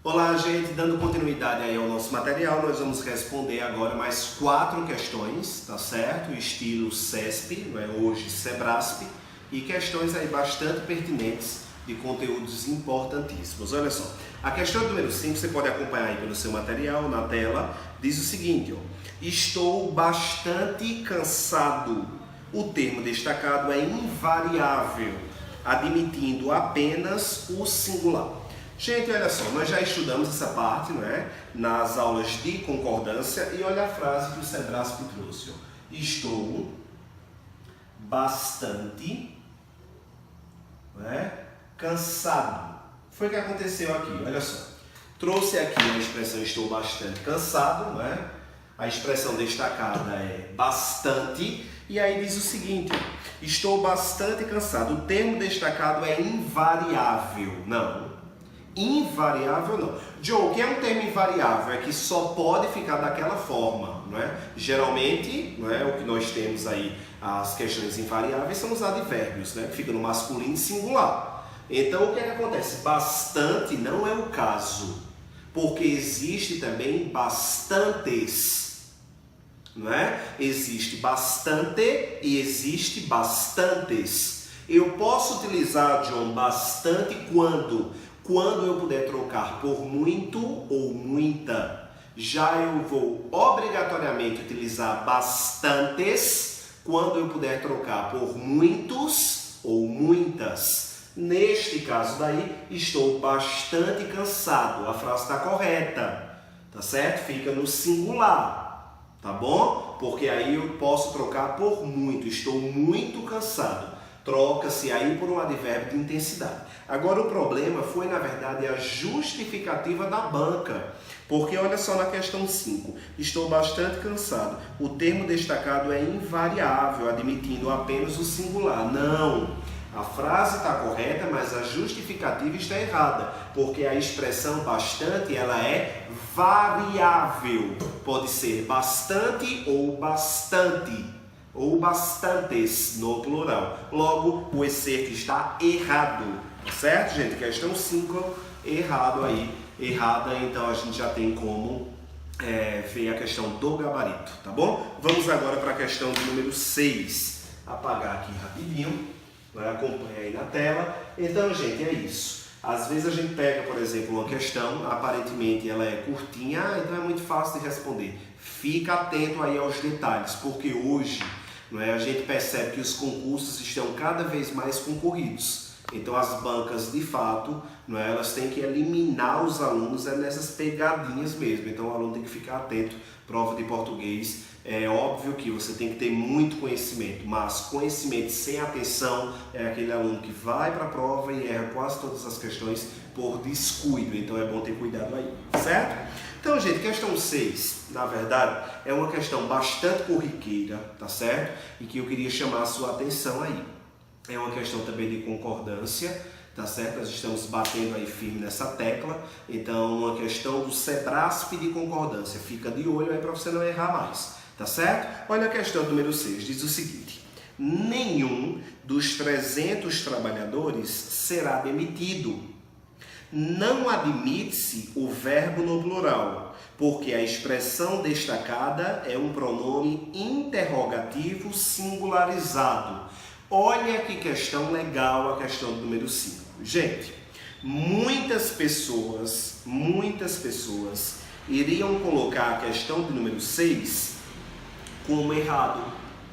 Olá, gente, dando continuidade aí ao nosso material, nós vamos responder agora mais 4 questões, tá certo? Estilo CESP, não é? Hoje Sebrasp, e questões aí bastante pertinentes de conteúdos importantíssimos. Olha só, a questão número 5, você pode acompanhar aí pelo seu material, na tela, diz o seguinte, ó: estou bastante cansado. O termo destacado é invariável, admitindo apenas o singular. Gente, olha só, nós já estudamos essa parte, não é? Nas aulas de concordância, e olha a frase que o Sebrasp trouxe, ó: estou bastante, não é, cansado. Foi o que aconteceu aqui, olha só. Trouxe aqui a expressão estou bastante cansado, não é? A expressão destacada é bastante, e aí diz o seguinte: estou bastante cansado. O termo destacado é invariável. Não. Invariável não. Joe, o que é um termo invariável? É que só pode ficar daquela forma, não é? Geralmente, não é, o que nós temos aí, as questões invariáveis são os advérbios, né? Que fica no masculino singular. Então, o que é que acontece? Bastante não é o caso, porque existe também bastantes, não é? Existe bastante e existe bastantes. Eu posso utilizar, John, bastante quando eu puder trocar por muito ou muita. Já eu vou obrigatoriamente utilizar bastantes quando eu puder trocar por muitos ou muitas. Neste caso daí, estou bastante cansado. A frase está correta, tá certo? Fica no singular, tá bom? Porque aí eu posso trocar por muito. Estou muito cansado. Troca-se aí por um advérbio de intensidade. Agora o problema foi, na verdade, a justificativa da banca. Porque olha só na questão 5. Estou bastante cansado. O termo destacado é invariável, admitindo apenas o singular. Não! A frase está correta, mas a justificativa está errada. Porque a expressão bastante, ela é variável. Pode ser bastante ou bastante. Ou bastantes no plural. Logo, o excerto está errado. Certo, gente? Questão 5, errado aí. Errada, então a gente já tem como ver a questão do gabarito, tá bom? Vamos agora para a questão do número 6. Apagar aqui rapidinho. Acompanha aí na tela. Então, gente, é isso. Às vezes a gente pega, por exemplo, uma questão, aparentemente ela é curtinha, então é muito fácil de responder. Fica atento aí aos detalhes, porque hoje, não é, a gente percebe que os concursos estão cada vez mais concorridos. Então as bancas, de fato, não é, elas têm que eliminar os alunos nessas pegadinhas mesmo. Então o aluno tem que ficar atento. Prova de português, é óbvio que você tem que ter muito conhecimento, mas conhecimento sem atenção é aquele aluno que vai para a prova e erra quase todas as questões por descuido. Então é bom ter cuidado aí, certo? Então, gente, questão 6, na verdade, é uma questão bastante corriqueira, tá certo? E que eu queria chamar a sua atenção aí. É uma questão também de concordância, tá certo? Nós estamos batendo aí firme nessa tecla. Então, uma questão do Sebrasp de concordância. Fica de olho aí para você não errar mais, tá certo? Olha a questão número 6, diz o seguinte: nenhum dos 300 trabalhadores será demitido. Não admite-se o verbo no plural, porque a expressão destacada é um pronome interrogativo singularizado. Olha que questão legal a questão do número 5. Gente, muitas pessoas iriam colocar a questão do número 6 como errado,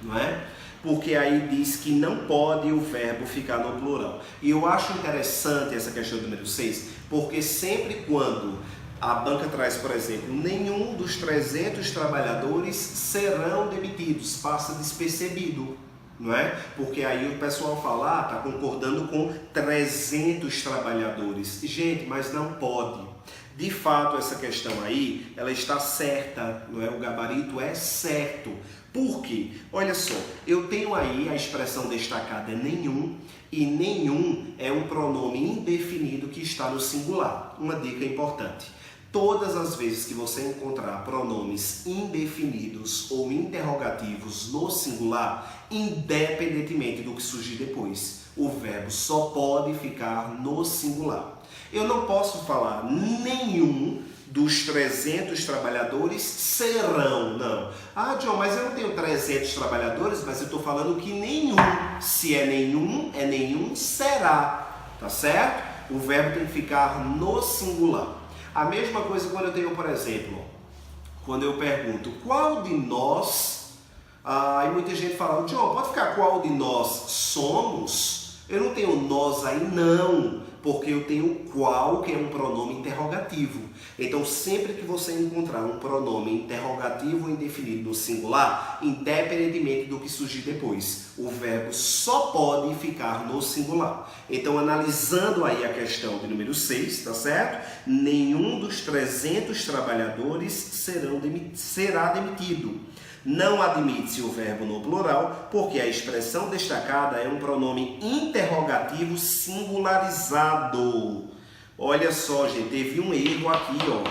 não é? Porque aí diz que não pode o verbo ficar no plural. E eu acho interessante essa questão do número 6, porque sempre quando a banca traz, por exemplo, nenhum dos 300 trabalhadores serão demitidos, passa despercebido, não é? Porque aí o pessoal fala, está concordando com 300 trabalhadores. Gente, mas não pode. De fato, essa questão aí, ela está certa, não é? O gabarito é certo. Por quê? Olha só, eu tenho aí a expressão destacada nenhum, e nenhum é um pronome indefinido que está no singular. Uma dica importante: todas as vezes que você encontrar pronomes indefinidos ou interrogativos no singular, independentemente do que surgir depois, o verbo só pode ficar no singular. Eu não posso falar nenhum dos 300 trabalhadores serão, não. Ah, John, mas eu não tenho 300 trabalhadores, mas eu estou falando que nenhum. Se é nenhum, será. Tá certo? O verbo tem que ficar no singular. A mesma coisa quando eu tenho, por exemplo, quando eu pergunto qual de nós, aí muita gente fala, John, pode ficar qual de nós somos? Eu não tenho nós aí, não, porque eu tenho qual, que é um pronome interrogativo. Então, sempre que você encontrar um pronome interrogativo indefinido no singular, independentemente do que surgir depois, o verbo só pode ficar no singular. Então, analisando aí a questão de número 6, tá certo? Nenhum dos 300 trabalhadores será demitido. Não admite-se o verbo no plural, porque a expressão destacada é um pronome interrogativo singularizado. Olha só, gente, teve um erro aqui, ó.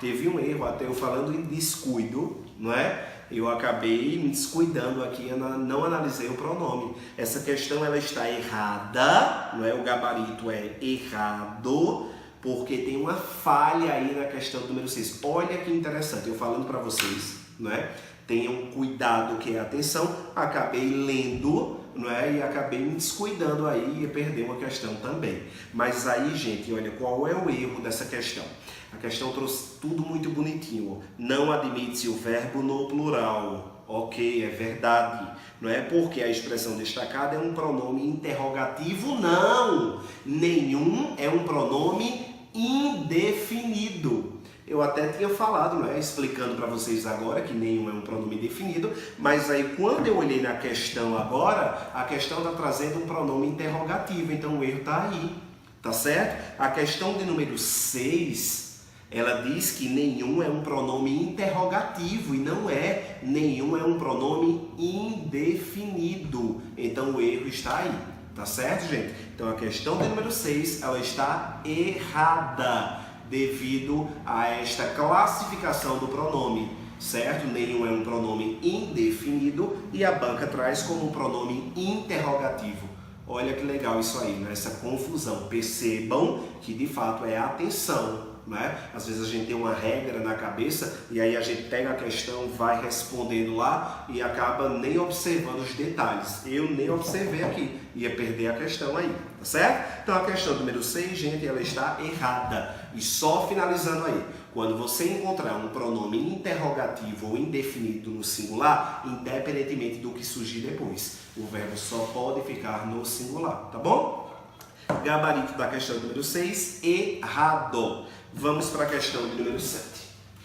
Teve um erro, até eu falando em descuido, não é? Eu acabei me descuidando aqui, não analisei o pronome. Essa questão, ela está errada, não é? O gabarito é errado, porque tem uma falha aí na questão do número 6. Olha que interessante, eu falando para vocês, não é? Tenham cuidado, que é atenção, acabei lendo, não é? E acabei me descuidando aí e perder uma questão também. Mas aí, gente, olha, qual é o erro dessa questão? A questão trouxe tudo muito bonitinho. Não admite-se o verbo no plural. Ok, é verdade. Não é porque a expressão destacada é um pronome interrogativo, não. Nenhum é um pronome indefinido. Eu até tinha falado, não é? Explicando para vocês agora que nenhum é um pronome definido, mas aí quando eu olhei na questão agora, a questão está trazendo um pronome interrogativo, então o erro está aí, tá certo? A questão de número 6, ela diz que nenhum é um pronome interrogativo e não é, nenhum é um pronome indefinido, então o erro está aí, tá certo, gente? Então a questão de número 6, ela está errada, devido a esta classificação do pronome, certo? Nenhum é um pronome indefinido e a banca traz como um pronome interrogativo. Olha que legal isso aí, né? Essa confusão. Percebam que de fato é atenção, né? Às vezes a gente tem uma regra na cabeça e aí a gente pega a questão, vai respondendo lá e acaba nem observando os detalhes. Eu nem observei aqui, ia perder a questão aí, tá certo? Então a questão número 6, gente, ela está errada. E só finalizando aí, quando você encontrar um pronome interrogativo ou indefinido no singular, independentemente do que surgir depois, o verbo só pode ficar no singular, tá bom? Gabarito da questão número 6, errado. Vamos para a questão de número 7.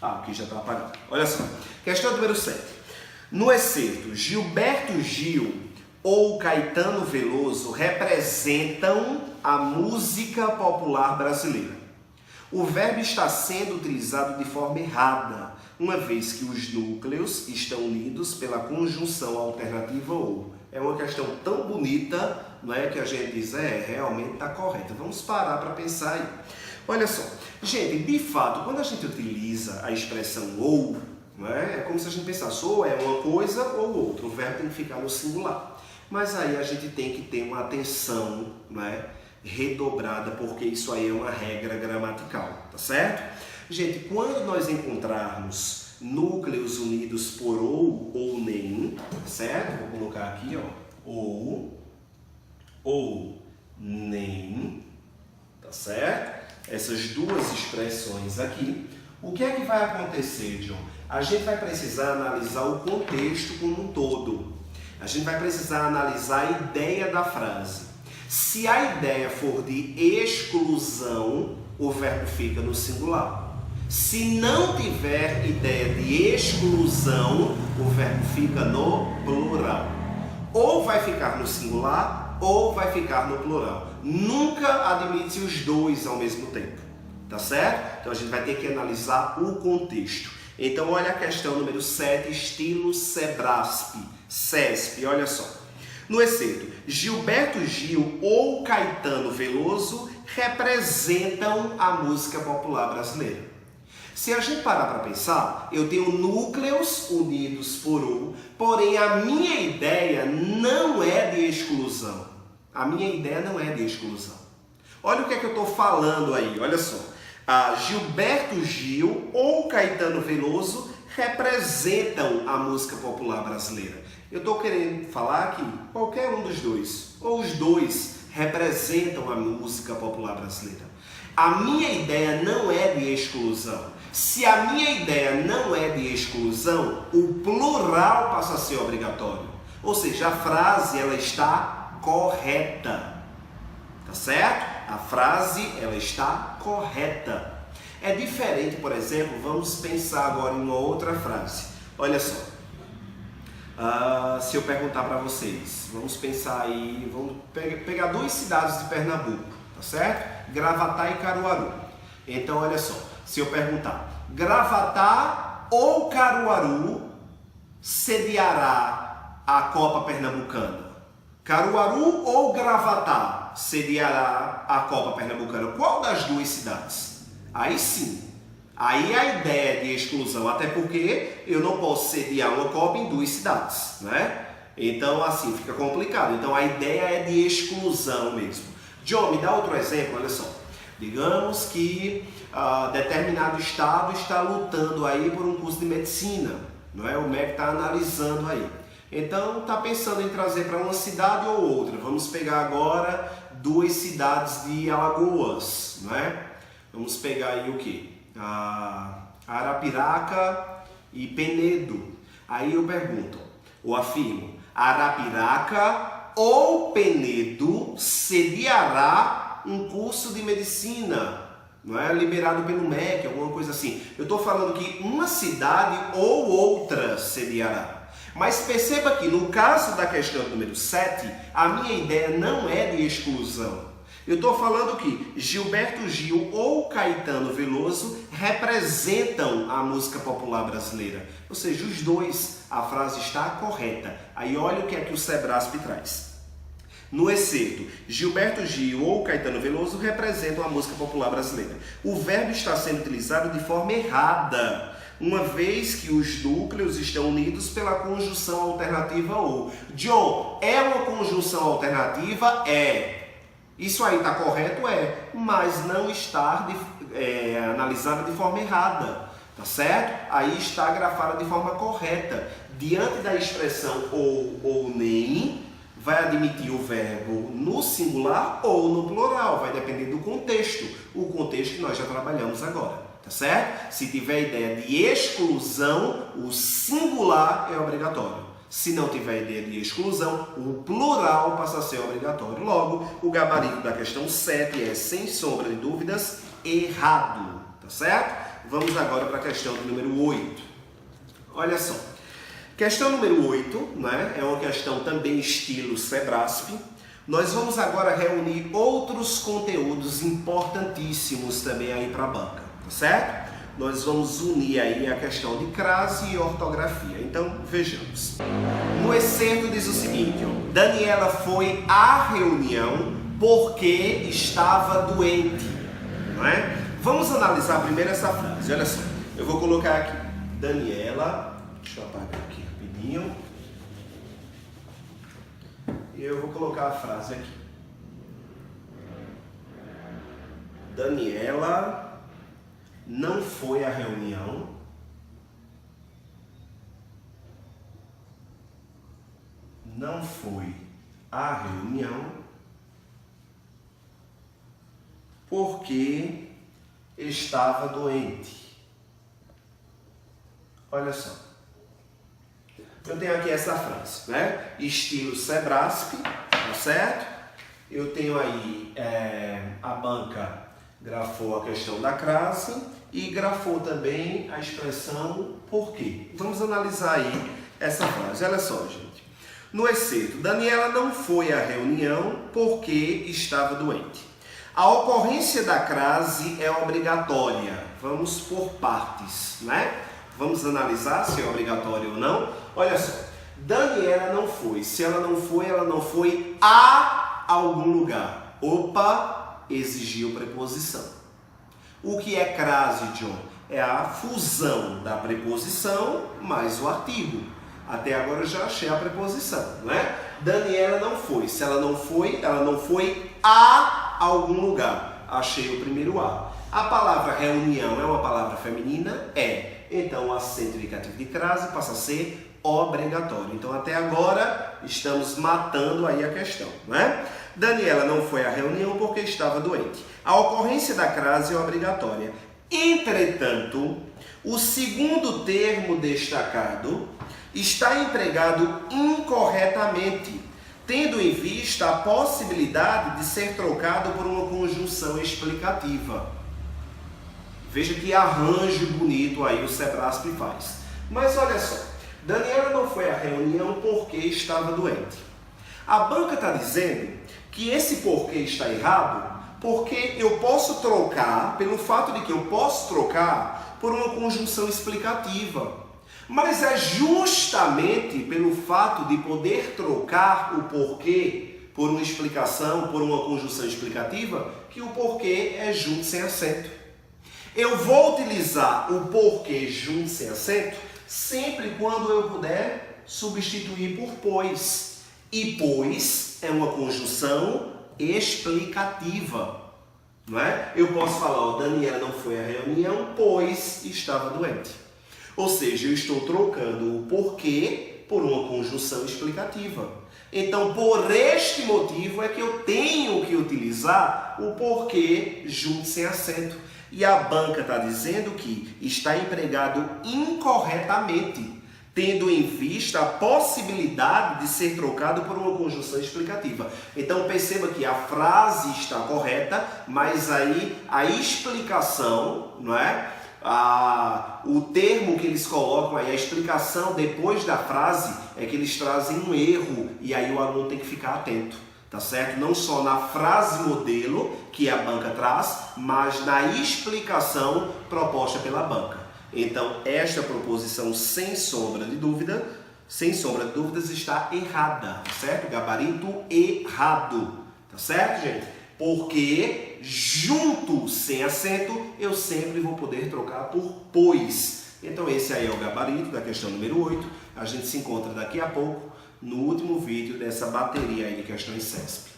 Aqui já está apagado. Olha só. Questão número 7. No excerto, Gilberto Gil ou Caetano Veloso representam a música popular brasileira. O verbo está sendo utilizado de forma errada, uma vez que os núcleos estão unidos pela conjunção alternativa ou. É uma questão tão bonita, não é, que a gente diz, realmente está correta. Vamos parar para pensar aí. Olha só, gente, de fato, quando a gente utiliza a expressão ou, não é como se a gente pensasse ou é uma coisa ou outra. O verbo tem que ficar no singular. Mas aí a gente tem que ter uma atenção, não é, redobrada, porque isso aí é uma regra gramatical, tá certo? Gente, quando nós encontrarmos núcleos unidos por ou nem, certo? Vou colocar aqui, ó, ou nem, tá certo? Essas duas expressões aqui, o que é que vai acontecer, John? A gente vai precisar analisar o contexto como um todo. A gente vai precisar analisar a ideia da frase. Se a ideia for de exclusão, o verbo fica no singular. Se não tiver ideia de exclusão, o verbo fica no plural. Ou vai ficar no singular, ou vai ficar no plural. Nunca admite os dois ao mesmo tempo, tá certo? Então a gente vai ter que analisar o contexto. Então olha a questão número 7, estilo CESP, olha só. No excerto, Gilberto Gil ou Caetano Veloso representam a música popular brasileira. Se a gente parar para pensar, eu tenho núcleos unidos por ou, porém a minha ideia não é de exclusão. A minha ideia não é de exclusão. Olha o que é que eu estou falando aí, olha só. Gilberto Gil ou Caetano Veloso representam a música popular brasileira. Eu estou querendo falar que qualquer um dos dois, ou os dois, representam a música popular brasileira. A minha ideia não é de exclusão. Se a minha ideia não é de exclusão, o plural passa a ser obrigatório. Ou seja, a frase ela está correta. Tá certo? A frase ela está correta. É diferente, por exemplo, vamos pensar agora em uma outra frase. Olha só. Se eu perguntar para vocês, vamos pensar aí, vamos pegar duas cidades de Pernambuco, tá certo? Gravatá e Caruaru. Então, olha só, se eu perguntar, Gravatá ou Caruaru sediará a Copa Pernambucana? Caruaru ou Gravatá sediará a Copa Pernambucana? Qual das duas cidades? Aí sim. Aí a ideia é de exclusão, até porque eu não posso sediar uma Copa em duas cidades, né? Então assim fica complicado. Então a ideia é de exclusão mesmo. John, me dá outro exemplo, olha só. Digamos que determinado estado está lutando aí por um curso de medicina, não é? O médico está analisando aí. Então está pensando em trazer para uma cidade ou outra. Vamos pegar agora duas cidades de Alagoas, não é? Vamos pegar aí o quê? Arapiraca e Penedo. Aí eu pergunto, ou afirmo, Arapiraca ou Penedo sediará um curso de medicina, não é? Liberado pelo MEC, alguma coisa assim. Eu estou falando que uma cidade ou outra sediará. Mas perceba que no caso da questão número 7, a minha ideia não é de exclusão. Eu estou falando que Gilberto Gil ou Caetano Veloso representam a música popular brasileira. Ou seja, os dois, a frase está correta. Aí olha o que é que o Sebrasp traz. No excerto, Gilberto Gil ou Caetano Veloso representam a música popular brasileira. O verbo está sendo utilizado de forma errada, uma vez que os núcleos estão unidos pela conjunção alternativa ou. John, é uma conjunção alternativa? É. Isso aí está correto? É, mas não está analisada de forma errada, tá certo? Aí está grafada de forma correta. Diante da expressão ou nem, vai admitir o verbo no singular ou no plural, vai depender do contexto. O contexto que nós já trabalhamos agora, tá certo? Se tiver ideia de exclusão, o singular é obrigatório. Se não tiver ideia de exclusão, o plural passa a ser obrigatório. Logo, o gabarito da questão 7 é, sem sombra de dúvidas, errado. Tá certo? Vamos agora para a questão número 8. Olha só. Questão número 8, né, é uma questão também estilo Sebrasp. Nós vamos agora reunir outros conteúdos importantíssimos também aí para a banca. Tá certo? Nós vamos unir aí a questão de crase e ortografia. Então, vejamos. No excerto diz o seguinte, ó, Daniela foi à reunião porque estava doente, não é? Vamos analisar primeiro essa frase, olha só. Eu vou colocar aqui, Daniela, deixa eu apagar aqui rapidinho. E eu vou colocar a frase aqui. Daniela não foi à reunião porque estava doente. Olha só. Eu tenho aqui essa frase, né? Estilo Sebrasp, tá certo? Eu tenho aí a banca grafou a questão da crase e grafou também a expressão por quê. Vamos analisar aí essa frase. Olha só, gente. No excerto, Daniela não foi à reunião porque estava doente. A ocorrência da crase é obrigatória. Vamos por partes, né? Vamos analisar se é obrigatório ou não. Olha só. Daniela não foi. Se ela não foi a algum lugar. Opa! Exigiu preposição. O que é crase, John? É a fusão da preposição mais o artigo. Até agora eu já achei a preposição, né? Daniela não foi. Se ela não foi a algum lugar. Achei o primeiro A. A palavra reunião é uma palavra feminina? É. Então o acento indicativo de crase passa a ser obrigatório. Então até agora estamos matando aí a questão, não é? Daniela não foi à reunião porque estava doente. A ocorrência da crase é obrigatória. Entretanto, o segundo termo destacado está empregado incorretamente, tendo em vista a possibilidade de ser trocado por uma conjunção explicativa. Veja que arranjo bonito aí o Sebrasp faz. Mas olha só, Daniela não foi à reunião porque estava doente. A banca está dizendo que esse porquê está errado porque eu posso trocar, pelo fato de que eu posso trocar por uma conjunção explicativa. Mas é justamente pelo fato de poder trocar o porquê por uma explicação, por uma conjunção explicativa, que o porquê é junto sem acento. Eu vou utilizar o porquê junto sem acento sempre quando eu puder substituir por pois. E pois é uma conjunção explicativa, não é? Eu posso falar, ó, Daniela não foi à reunião pois estava doente. Ou seja, eu estou trocando o porquê por uma conjunção explicativa. Então, por este motivo é que eu tenho que utilizar o porquê junto sem acento. E a banca está dizendo que está empregado incorretamente, tendo em vista a possibilidade de ser trocado por uma conjunção explicativa. Então perceba que a frase está correta, mas aí a explicação, não é? O termo que eles colocam aí, a explicação depois da frase, é que eles trazem um erro e aí o aluno tem que ficar atento. Tá certo? Não só na frase modelo que a banca traz, mas na explicação proposta pela banca. Então, esta proposição, sem sombra de dúvidas, está errada, tá certo? Gabarito errado, tá certo, gente? Porque junto, sem acento, eu sempre vou poder trocar por pois. Então, esse aí é o gabarito da questão número 8. A gente se encontra daqui a pouco no último vídeo dessa bateria aí de questões CESP.